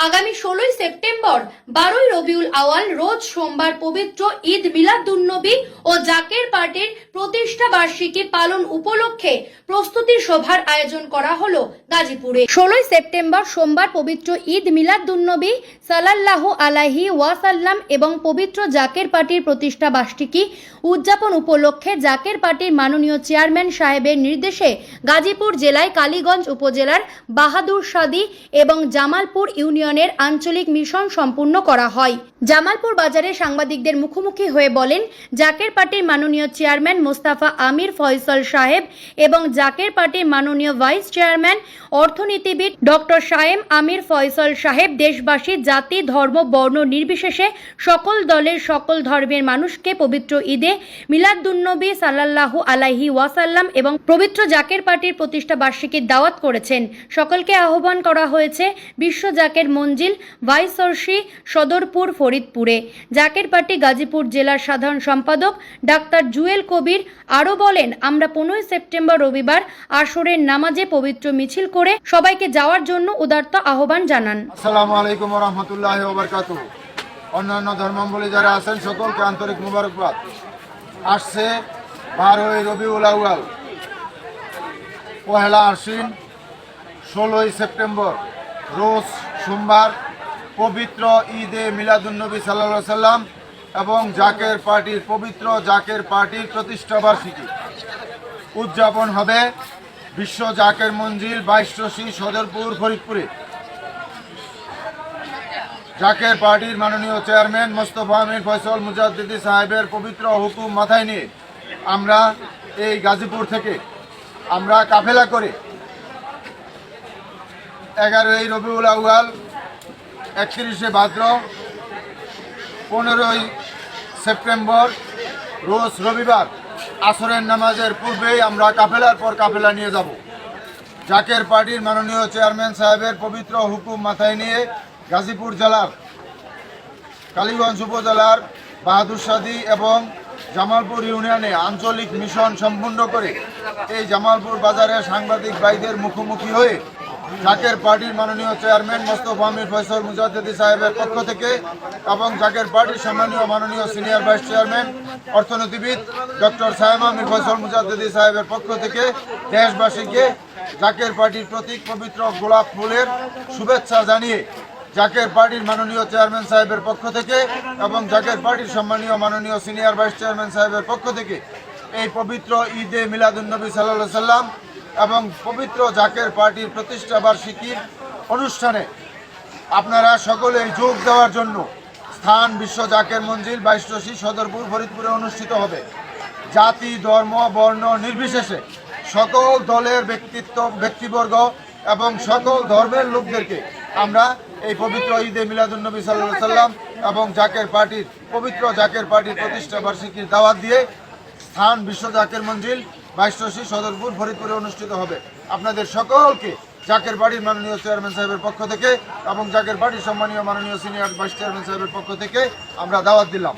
আগামী 16ই সেপ্টেম্বর 12ই রবিউল আওয়াল রোজ সোমবার পবিত্র ঈদ মিলাদুন্নবী ও জাকের পার্টির প্রতিষ্ঠা বার্ষিকী পালন উপলক্ষে প্রস্তুতি সভার আয়োজন করা হলো গাজীপুরে। 16ই সেপ্টেম্বর সোমবার পবিত্র ঈদ মিলাদুন্নবী সাল্লাল্লাহু আলাইহি ওয়াসাল্লাম এবং পবিত্র জাকের পার্টির প্রতিষ্ঠা বার্ষিকী উদযাপন উপলক্ষে জাকের পার্টির মাননীয় চেয়ারম্যান সাহেবের নির্দেশে গাজীপুর জেলায় কালীগঞ্জ উপজেলার বাহাদুর শাদী এবং জামালপুর ইউনিয়নের আঞ্চলিক মিশন সম্পূর্ণ করা হয়। জামালপুর বাজারে সাংবাদিকদের মুখোমুখি হয়ে বলেন জাকের পার্টির মাননীয় চেয়ারম্যান মোস্তাফা আমির ফয়সল সাহেব এবং জাকের পার্টির মাননীয় ভাইস চেয়ারম্যান অর্থনীতিবিদ ডক্টর শায়েম আমির ফয়সল সাহেব দেশবাসী জাতি ধর্ম বর্ণ নির্বিশেষে সকল দলের সকল ধর্মের মানুষকে পবিত্র ঈদে মিলাদুন্নবী সাল্লাল্লাহু আলাইহি ওয়াসাল্লাম এবং পবিত্র জাকের পার্টির প্রতিষ্ঠা বার্ষিকীর দাওয়াত করেছেন। সকলকে আহ্বান করা হয়েছে বিশ্ব জাকের মঞ্জিল ভাইসরসি সদরপুর ফরিদপুরে। জাকের পার্টি গাজীপুর জেলার সাধারণ সম্পাদক ডাক্তার জুয়েল কবির আরও বলেন, আমরা 15 সেপ্টেম্বর রবিবার আসরের নামাজে পবিত্র মিছিল করে সবাইকে যাওয়ার জন্য উদারত আহ্বান জানান। আসসালামু আলাইকুম ওয়া রাহমাতুল্লাহি ওয়া বারাকাতুহু। অন্যান্য ধর্মাবলম্বী যারা আছেন সকলকে আন্তরিক মোবারকবাদ। আসছে 12ই রবিউল আউয়াল, পহেলা আশ্বিন, 16ই সেপ্টেম্বর রোজ সোমবার পবিত্র ঈদে মিলাদুন্নবী সাল্লাল্লাহু আলাইহি সাল্লাম এবং জাকের পার্টির পবিত্র জাকের পার্টির প্রতিষ্ঠা বার্ষিকী উদযাপন হবে বিশ্ব জাকের মঞ্জিল 22 সদরপুর ফরিদপুরে। জাকের পার্টির মাননীয় চেয়ারম্যান মোস্তফা আমির ফয়সল মুজাদ্দিদি সাহেবের পবিত্র হুকুম মাথায় নিয়ে আমরা এই গাজীপুর থেকে আমরা কাফেলা করে 11ই রবিউল আউয়াল, 31শে ভাদ্র, 15ই সেপ্টেম্বর রোজ রবিবার আসরের নামাজের পূর্বেই আমরা কাফেলার পর কাফেলা নিয়ে যাব। জাকের পার্টির মাননীয় চেয়ারম্যান সাহেবের পবিত্র হুকুম মাথায় নিয়ে গাজীপুর জেলার কালীগঞ্জ উপজেলার বাহাদুর শাদী এবং জামালপুর ইউনিয়নে আঞ্চলিক মিশন সম্পূর্ণ করে এই জামালপুর বাজারে সাংবাদিক ভাইদের মুখোমুখি হয়ে জাকের পার্টির মাননীয় চেয়ারম্যান মোস্তফা আমির ফয়সল মুজাদ্দিদি সাহেবের পক্ষ থেকে এবং জাকের পার্টির সম্মানীয় মাননীয় সিনিয়র ভাইস চেয়ারম্যান অর্থনীতিবিদ ডক্টর শায়েম আমির ফয়সল মুজাদ্দিদি সাহেবের পক্ষ থেকে দেশবাসীকে জাকের পার্টির প্রতীক পবিত্র গোলাপ ফুলের শুভেচ্ছা জানিয়ে জাকের পার্টির মাননীয় চেয়ারম্যান সাহেবের পক্ষ থেকে এবং জাকের পার্টির সম্মানীয় মাননীয় সিনিয়র ভাইস চেয়ারম্যান সাহেবের পক্ষ থেকে এই পবিত্র ঈদে মিলাদুন্নবী সাল্লাল্লাহু আলাইহি সাল্লাম এবং পবিত্র জাকের পার্টির প্রতিষ্ঠা বার্ষিকীর অনুষ্ঠানে আপনারা সকলেই যোগ দেওয়ার জন্য স্থান বিশ্ব জাকের মঞ্জিল 22 সদরপুর ফরিদপুরে অনুষ্ঠিত হবে। জাতি ধর্ম বর্ণ নির্বিশেষে সকল দলের ব্যক্তিবর্গ এবং সকল ধর্মের লোকদেরকে আমরা এই পবিত্র ঈদে মিলাদুন্নবী সাল্লাল্লাহু আলাইহি সাল্লাম এবং জাকের পার্টির পবিত্র জাকের পার্টির প্রতিষ্ঠা বার্ষিকীর দাওয়াত দিয়ে স্থান বিশ্ব জাকের মঞ্জিল 22 সদরপুর ফরিদপুরে অনুষ্ঠিত হবে। আপনাদের সকলকে জাকের পার্টির মাননীয় চেয়ারম্যান সাহেবের পক্ষ থেকে এবং জাকের পার্টির সম্মানীয় মাননীয় সিনিয়র ভাইস চেয়ারম্যান সাহেবের পক্ষ থেকে আমরা দাওয়াত দিলাম।